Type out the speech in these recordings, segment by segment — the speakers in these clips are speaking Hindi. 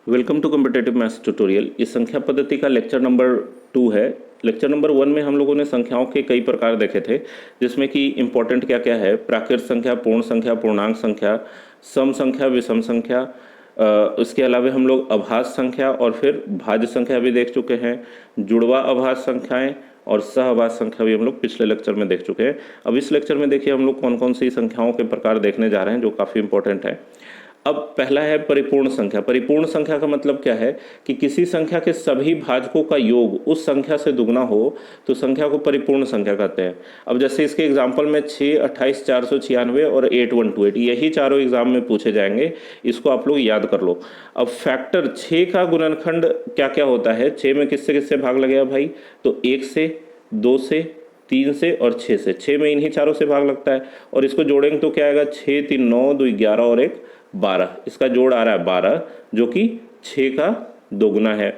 Welcome to competitive maths tutorial. इस संख्या पद्धति का लेक्चर नंबर 2 है। लेक्चर नंबर 1 में हम लोगों ने संख्याओं के कई प्रकार देखे थे, जिसमें कि इम्पोर्टेंट क्या क्या है, प्राकृत संख्या, पूर्ण संख्या, पूर्णांक संख्या, सम संख्या, विषम संख्या। इसके अलावा हम लोग अभाज्य संख्या और फिर भाज्य संख्या भी देख चुके हैं, जुड़वा अभाज्य संख्याएं और सह अभाज्य संख्या भी हम लोग पिछले लेक्चर में देख चुके हैं। अब इस लेक्चर में देखिए हम लोग कौन कौन सी संख्याओं के प्रकार देखने जा रहे हैं जो काफ़ी इंपॉर्टेंट है। अब पहला है परिपूर्ण संख्या। परिपूर्ण संख्या का मतलब क्या है कि किसी संख्या के सभी भाजकों का योग उस संख्या से दुगना हो तो संख्या को परिपूर्ण संख्या कहते हैं। अब जैसे इसके एग्जांपल में 6, 28, 496 और 8128 यही चारों एग्जाम में पूछे जाएंगे, इसको आप लोग याद कर लो। अब फैक्टर 6 का गुणनखंड क्या क्या होता है, 6 में किससे किससे भाग लगेगा भाई, तो 1 से, 2 से, 3 से और 6 से। 6 में इन्हीं चारों से भाग लगता है और इसको जोड़ेंगे तो क्या आएगा, 6, 3, 9, 2, 11 और 1, 12। इसका जोड़ आ रहा है 12, जो कि 6 का दोगुना है।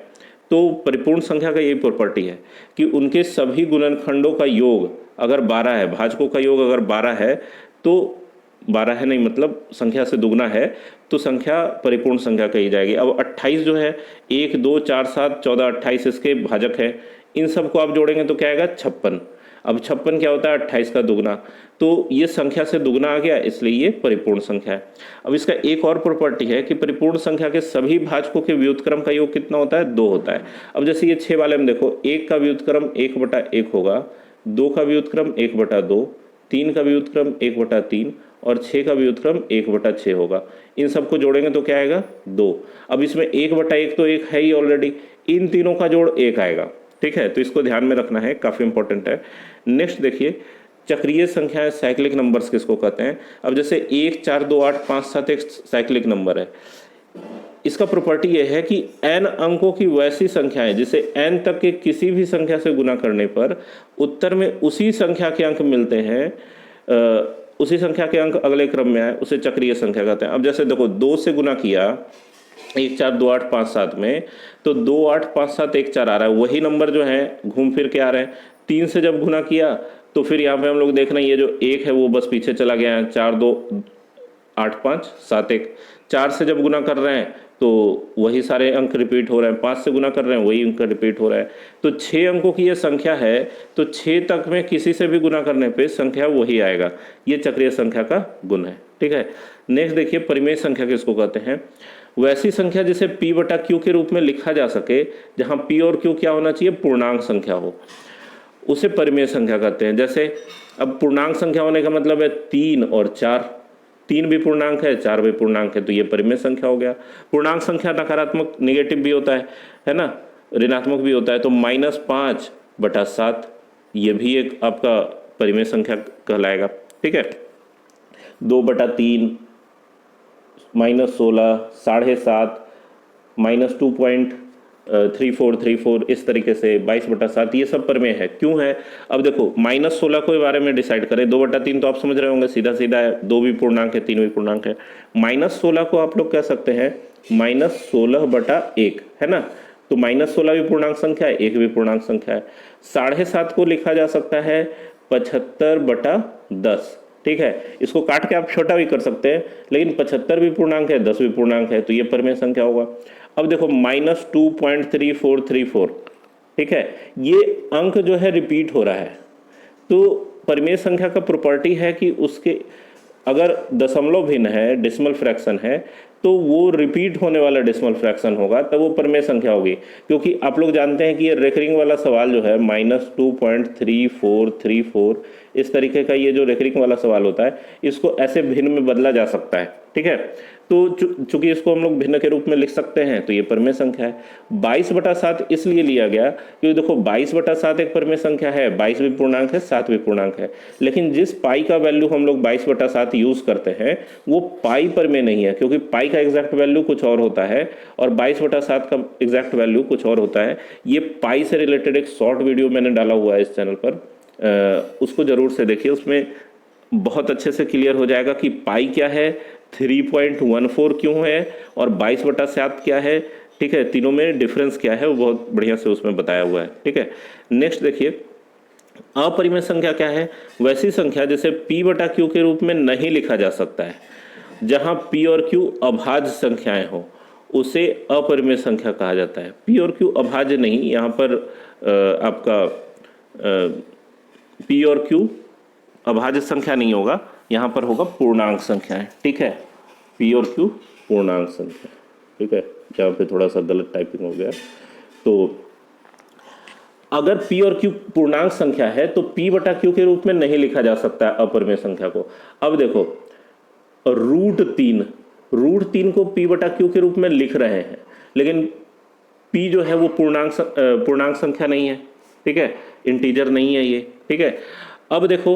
तो परिपूर्ण संख्या का यही प्रॉपर्टी है कि उनके सभी गुणनखंडों का योग अगर 12 है, भाजकों का योग अगर 12 है, तो 12 है नहीं मतलब संख्या से दुगना है, तो संख्या परिपूर्ण संख्या कही जाएगी। अब 28 जो है, 1, 2, 4, 7, 14, 28 इसके भाजक है। इन सबको आप जोड़ेंगे तो क्या आएगा, 56। अब 56 क्या होता है, 28 का दुगना, तो ये संख्या से दुगना आ गया, इसलिए ये परिपूर्ण संख्या है। अब इसका एक और प्रॉपर्टी है कि परिपूर्ण संख्या के सभी भाजकों के व्युत्क्रम का योग कितना होता है, 2 होता है। अब जैसे ये 6 वाले में देखो, 1 का व्युत्क्रम 1/1 होगा, 2 का व्युत्क्रम 1/2, 3 का व्युत्क्रम 1/3 और 6 का व्युत्क्रम 1/6 होगा। इन सबको जोड़ेंगे तो क्या आएगा, 2। अब इसमें 1/1 तो 1 है ही ऑलरेडी, इन तीनों का जोड़ 1 आएगा। ठीक है, तो इसको ध्यान में रखना है, काफ़ी इंपॉर्टेंट है। नेक्स्ट देखिए, चक्रीय संख्याएं, साइक्लिक नंबर्स किसको कहते हैं। अब जैसे 1, 4, 2, 8, 5, 7 एक साइक्लिक नंबर है। इसका प्रॉपर्टी यह है कि n अंकों की वैसी संख्याएं जिसे n तक के किसी भी संख्या से गुना करने पर उत्तर में उसी संख्या के अंक मिलते हैं, उसी संख्या के अंक अगले क्रम में आए, उसे चक्रीय संख्या कहते हैं। अब जैसे देखो, 2 से गुना किया 1, 4, 2, 8, 5, 7 में, तो 2, 8, 5, 7, 1, 4 आ रहा है, वही नंबर जो है घूम फिर के आ रहे हैं। 3 से जब गुना किया तो फिर यहाँ पे हम लोग देख रहे हैं ये जो 1 है वो बस पीछे चला गया है, 4, 2, 8, 5, 7, 1। 4 से जब गुना कर रहे हैं तो वही सारे अंक रिपीट हो रहे हैं, 5 से गुना कर रहे हैं वही अंक रिपीट हो रहा है। तो 6 अंकों की ये संख्या है, तो 6 तक में किसी से भी गुना करने पे संख्या वही आएगा। ये चक्रीय संख्या का गुण है। ठीक है, नेक्स्ट देखिए, परिमेय संख्या किसको कहते हैं। वैसी संख्या जिसे p/q के रूप में लिखा जा सके, जहाँ p और q क्या होना चाहिए, पूर्णांक संख्या हो, उसे परिमेय संख्या कहते हैं। जैसे अब पूर्णांक संख्या होने का मतलब है 3 और 4, 3 भी पूर्णांक है, 4 भी पूर्णांक है, तो ये परिमेय संख्या हो गया। पूर्णांक संख्या नकारात्मक नेगेटिव भी होता है ना, ऋणात्मक भी होता है, तो -5/7 ये भी एक आपका परिमेय संख्या कहलाएगा। ठीक है, 2/3, -16, 7.5, -2.3434, इस तरीके से 22/7, ये सब परिमेय है। क्यों है, अब देखो -16 को बारे में डिसाइड करें, 2/3 तो आप समझ रहे होंगे, सीधा सीधा है, 2 भी पूर्णांक है, 3 भी पूर्णांक है। -16 को आप लोग कह सकते हैं -16/1, है ना, तो -16 भी पूर्णांक संख्या है, 1 भी पूर्णांक संख्या है। 7.5 को लिखा जा सकता है 75/10। ठीक है, इसको काट के आप छोटा भी कर सकते हैं, लेकिन 75 भी पूर्णांक है, 10 भी पूर्णांक है, तो ये परिमेय संख्या होगा। अब देखो -2.3434, ठीक है, ये अंक जो है रिपीट हो रहा है, तो परिमेय संख्या का प्रॉपर्टी है कि उसके अगर दशमलव भिन्न है, डेसिमल फ्रैक्शन है, तो वो रिपीट होने वाला डेसिमल फ्रैक्शन होगा, तब वो परिमेय संख्या होगी। क्योंकि आप लोग जानते हैं कि ये रेकरिंग वाला सवाल जो है -2.3434, इस तरीके का ये जो रेकरिंग वाला सवाल होता है, इसको ऐसे भिन्न में बदला जा सकता है। ठीक है, तो चूंकि इसको हम लोग भिन्न के रूप में लिख सकते हैं, तो ये परिमेय संख्या है। 22/7 इसलिए लिया गया क्योंकि देखो 22/7 एक परिमेय संख्या है, 22 भी पूर्णांक है, 7 भी पूर्णांक है, लेकिन जिस पाई का वैल्यू हम लोग 22/7 यूज करते हैं वो पाई परिमेय नहीं है, क्योंकि पाई का एग्जैक्ट वैल्यू कुछ और होता है और 22/7 का एग्जैक्ट वैल्यू कुछ और होता है। ये पाई से रिलेटेड एक शॉर्ट वीडियो मैंने डाला हुआ है इस चैनल पर, उसको जरूर से देखिए, उसमें बहुत अच्छे से क्लियर हो जाएगा कि पाई क्या है, 3.14 क्यों है और 22/7 क्या है। ठीक है, तीनों में डिफरेंस क्या है वो बहुत बढ़िया से उसमें बताया हुआ है। ठीक है, नेक्स्ट देखिए, अपरिमेय संख्या क्या है, वैसी संख्या जिसे p/q के रूप में नहीं लिखा जा सकता है, जहां p और q अभाज्य संख्याएं हो, उसे अपरिमेय संख्या कहा जाता है। पी और क्यू अभाज्य नहीं, यहाँ पर आपका पी और क्यू अभाज्य संख्या नहीं होगा, यहाँ पर होगा पूर्णांक संख्या है। ठीक है, पी और क्यू पूर्णांक संख्या। ठीक है, यहाँ पे थोड़ा सा गलत टाइपिंग हो गया। तो अगर p और q पूर्णांक संख्या है तो p बटा q के रूप में नहीं लिखा जा सकता है अपरिमेय संख्या को। अब देखो √3 को p बटा q के रूप में लिख रहे हैं, लेकिन p जो है वो पूर्णांक संख्या नहीं है। ठीक है, इंटीजर नहीं है ये। ठीक है, अब देखो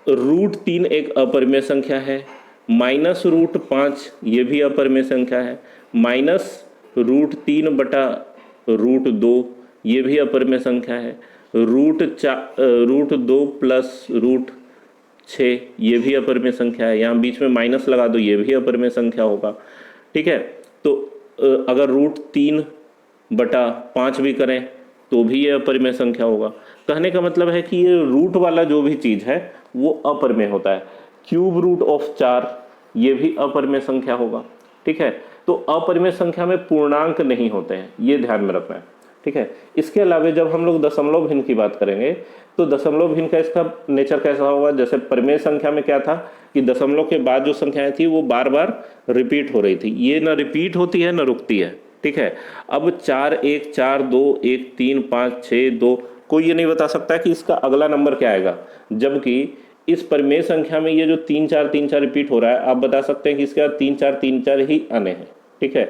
√3 एक अपरिमेय संख्या है, -√5 ये भी अपरिमेय संख्या है, -√3 बटा √2 ये भी अपरिमेय संख्या है, √2 प्लस √6 ये भी अपरिमेय संख्या है, यहाँ बीच में माइनस लगा दो ये भी अपरिमेय संख्या होगा। ठीक है, तो अगर √3 बटा 5 भी करें तो भी ये अपरिमेय संख्या होगा। कहने का मतलब है कि ये रूट वाला जो भी चीज़ है वो अपरिमेय होता है। क्यूब रूट ऑफ 4 ये भी अपरिमेय संख्या होगा। ठीक है, तो अपरिमेय संख्या में पूर्णांक नहीं होते हैं, ये ध्यान में रखना है। ठीक है, इसके अलावा जब हम लोग दशमलव भिन्न की बात करेंगे तो दशमलव भिन्न का इसका नेचर कैसा होगा, जैसे परिमेय संख्या में क्या था कि दशमलव के बाद जो संख्याएं थी वो बार बार रिपीट हो रही थी, ये ना रिपीट होती है ना रुकती है। ठीक है, अब 4 1 4 2 1 3 5 6 2 कोई ये नहीं बता सकता कि इसका अगला नंबर क्या आएगा, जबकि इस परिमेय संख्या में ये जो 3 4 3 4 रिपीट हो रहा है आप बता सकते हैं कि इसके बाद 3 4 3 4 ही आने हैं। ठीक है,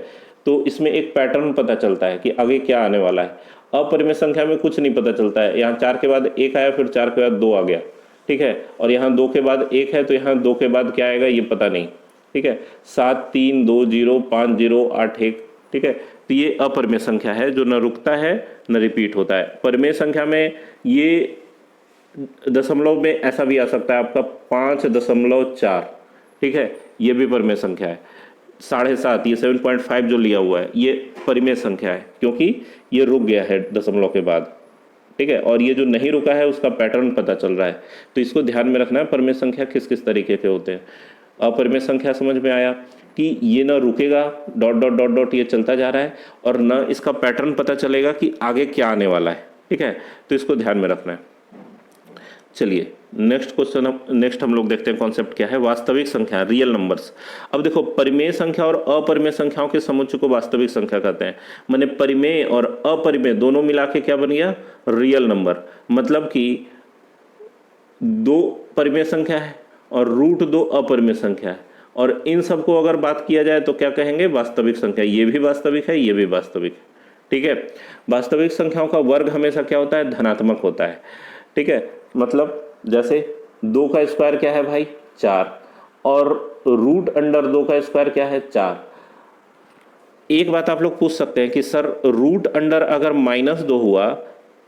तो इसमें एक पैटर्न पता चलता है कि आगे क्या आने वाला है। अपरिमेय संख्या में कुछ नहीं पता चलता है, यहाँ 4 के बाद 1 आया, फिर 4 के बाद 2 आ गया। ठीक है, और यहाँ 2 के बाद 1 है तो यहाँ 2 के बाद क्या आएगा ये पता नहीं। ठीक है, 7 3 2 0 5 0 8 1। ठीक है, तो ये अपरिमेय संख्या है जो न रुकता है न रिपीट होता है। परिमेय संख्या में ये दशमलव में ऐसा भी आ सकता है आपका 5.4। ठीक है, ये भी परिमेय संख्या है। 7.5 ये 7.5 जो लिया हुआ है ये परिमेय संख्या है क्योंकि ये रुक गया है दशमलव के बाद। ठीक है, और ये जो नहीं रुका है उसका पैटर्न पता चल रहा है, तो इसको ध्यान में रखना है परिमेय संख्या किस किस तरीके के होते हैं। अपरिमेय संख्या समझ में आया कि ये ना रुकेगा, डॉट डॉट डॉट डॉट ये चलता जा रहा है, और ना इसका पैटर्न पता चलेगा कि आगे क्या आने वाला है। ठीक है, तो इसको ध्यान में रखना है। चलिए नेक्स्ट हम लोग देखते हैं कॉन्सेप्ट क्या है, वास्तविक संख्या, रियल नंबर्स। अब देखो परिमेय संख्या और अपरिमेय संख्याओं के समुच्चय को वास्तविक संख्या कहते हैं। माने परिमेय और अपरिमेय दोनों मिला के क्या बन गया, रियल नंबर। मतलब कि 2 परिमेय संख्या है और √2 अपरिमेय संख्या है, और इन सबको अगर बात किया जाए तो क्या कहेंगे, वास्तविक संख्या। ये भी वास्तविक है, ये भी वास्तविक है। ठीक है, वास्तविक संख्याओं का वर्ग हमेशा क्या होता है, धनात्मक होता है। ठीक है, मतलब जैसे 2 का स्क्वायर क्या है भाई, 4, और √2 का स्क्वायर क्या है, 4। एक बात आप लोग पूछ सकते हैं कि सर √2 अगर -2 हुआ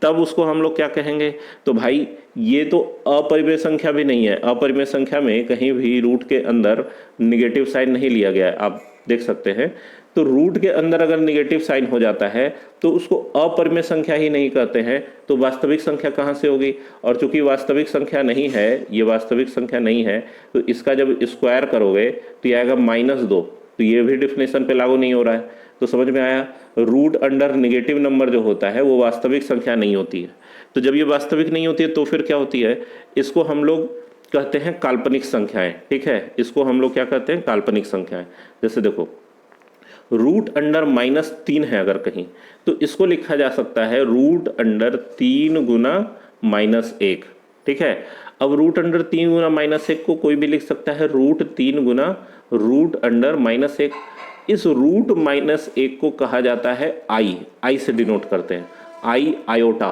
तब उसको हम लोग क्या कहेंगे, तो भाई ये तो अपरिमेय संख्या भी नहीं है। अपरिमेय संख्या में कहीं भी रूट के अंदर निगेटिव साइन नहीं लिया गया है, आप देख सकते हैं। तो रूट के अंदर अगर निगेटिव साइन हो जाता है तो उसको अपरिमेय संख्या ही नहीं कहते हैं, तो वास्तविक संख्या कहाँ से होगी। और चूंकि वास्तविक संख्या नहीं है, ये वास्तविक संख्या नहीं है, तो इसका जब स्क्वायर करोगे तो ये आएगा -2, तो ये भी डिफिनेशन पे लागू नहीं हो रहा है। तो समझ में आया, √2 निगेटिव नंबर जो होता है वो वास्तविक संख्या नहीं होती है। तो जब ये वास्तविक नहीं होती है तो फिर क्या होती है, इसको हम लोग कहते हैं काल्पनिक संख्याएं। ठीक है, इसको हम लोग क्या कहते हैं, काल्पनिक संख्याएं। जैसे देखो √3 है अगर कहीं, तो इसको लिखा जा सकता है √3 गुना -1। ठीक है, अब √3 गुना -1 को कोई भी लिख सकता है √3 गुना √1। इस √-1 को कहा जाता है आई से डिनोट करते हैं, आयोटा।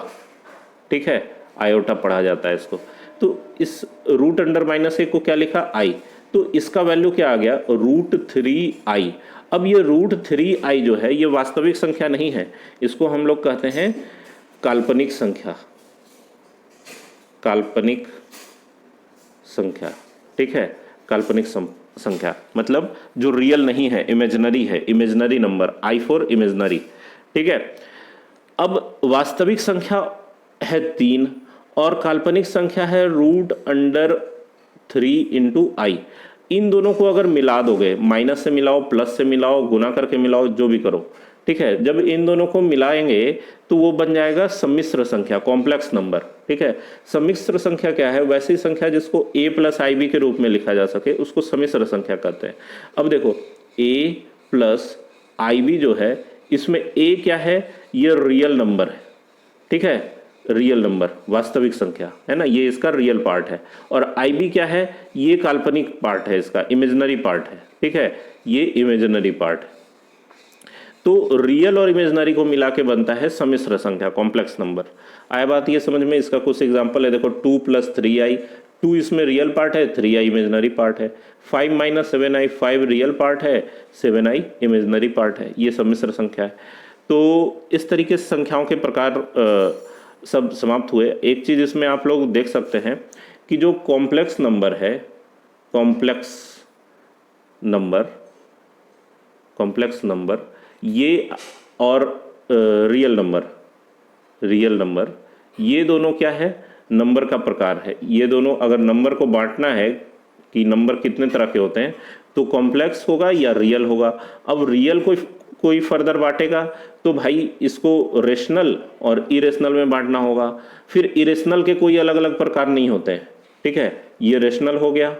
ठीक है, आयोटा पढ़ा जाता है इसको। तो इस √1 को क्या लिखा, आई, तो इसका वैल्यू क्या आ गया, √3i। अब ये √3i जो है ये वास्तविक संख्या नहीं है, इसको हम लोग कहते हैं काल्पनिक संख्या, काल्पनिक संख्या। ठीक है, काल्पनिक संख्या मतलब जो रियल नहीं है, इमेजिनरी है, imaginary number, I for imaginary. ठीक है, अब वास्तविक संख्या है 3 और काल्पनिक संख्या है √3 × i। इन दोनों को अगर मिला दोगे, माइनस से मिलाओ, प्लस से मिलाओ, गुना करके मिलाओ, जो भी करो, ठीक है, जब इन दोनों को मिलाएंगे तो वो बन जाएगा सम्मिश्र संख्या, कॉम्प्लेक्स नंबर। ठीक है, सम्मिश्र संख्या क्या है? वैसी संख्या जिसको a प्लस आई बी के रूप में लिखा जा सके उसको सम्मिश्र संख्या कहते हैं। अब देखो a प्लस आई बी जो है, इसमें a क्या है? ये रियल नंबर है, ठीक है, रियल नंबर, वास्तविक संख्या है ना, ये इसका रियल पार्ट है। और आई बी क्या है? ये काल्पनिक पार्ट है, इसका इमेजिनरी पार्ट है, ठीक है, ये इमेजिनरी पार्ट है। तो रियल और इमेजिनरी को मिला के बनता है सम्मिश्र संख्या, कॉम्प्लेक्स नंबर। आया बात ये समझ में? इसका कुछ एग्जांपल है, देखो 2 प्लस 3i, 2 इसमें रियल पार्ट है, 3i इमेजिनरी पार्ट है। 5 माइनस 7i, 5 रियल पार्ट है, 7i इमेजिनरी पार्ट है, ये सम्मिश्र संख्या है। तो इस तरीके से संख्याओं के प्रकार सब समाप्त हुए। एक चीज़ इसमें आप लोग देख सकते हैं कि जो कॉम्प्लेक्स नंबर है, कॉम्प्लेक्स नंबर ये और रियल नंबर ये दोनों क्या है? नंबर का प्रकार है। ये दोनों अगर नंबर को बांटना है कि नंबर कितने तरह के होते हैं तो कॉम्प्लेक्स होगा या रियल होगा। अब रियल कोई फर्दर बांटेगा तो भाई इसको रेशनल और इरेशनल में बांटना होगा। फिर इरेशनल के कोई अलग अलग प्रकार नहीं होते हैं, ठीक है, ये रेशनल हो गया,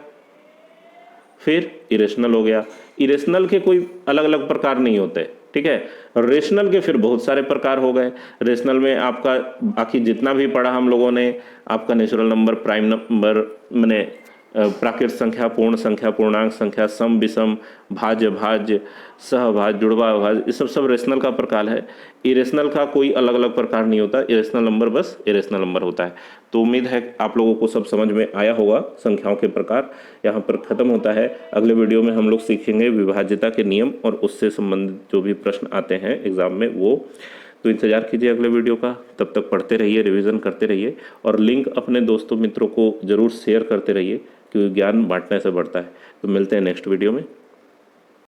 फिर इरेशनल हो गया। इरेशनल के कोई अलग अलग प्रकार नहीं होते, ठीक है। रेशनल के फिर बहुत सारे प्रकार हो गए। रेशनल में आपका बाकी जितना भी पढ़ा हम लोगों ने, आपका नेचुरल नंबर, प्राइम नंबर, मैंने प्राकृत संख्या, पूर्ण संख्या, पूर्णांक संख्या, सम विषम, भाज्य भाज्य, सहभाज्य, जुड़वा भाज्य, ये सब रेशनल का प्रकार है। इरेशनल का कोई अलग अलग प्रकार नहीं होता, इरेशनल नंबर बस इरेशनल नंबर होता है। तो उम्मीद है आप लोगों को सब समझ में आया होगा। संख्याओं के प्रकार यहाँ पर खत्म होता है। अगले वीडियो में हम लोग सीखेंगे विभाज्यता के नियम और उससे संबंधित जो भी प्रश्न आते हैं एग्जाम में वो। तो इंतजार कीजिए अगले वीडियो का। तब तक पढ़ते रहिए, रिवीजन करते रहिए और लिंक अपने दोस्तों मित्रों को ज़रूर शेयर करते रहिए क्योंकि ज्ञान बांटने से बढ़ता है। तो मिलते हैं नेक्स्ट वीडियो में।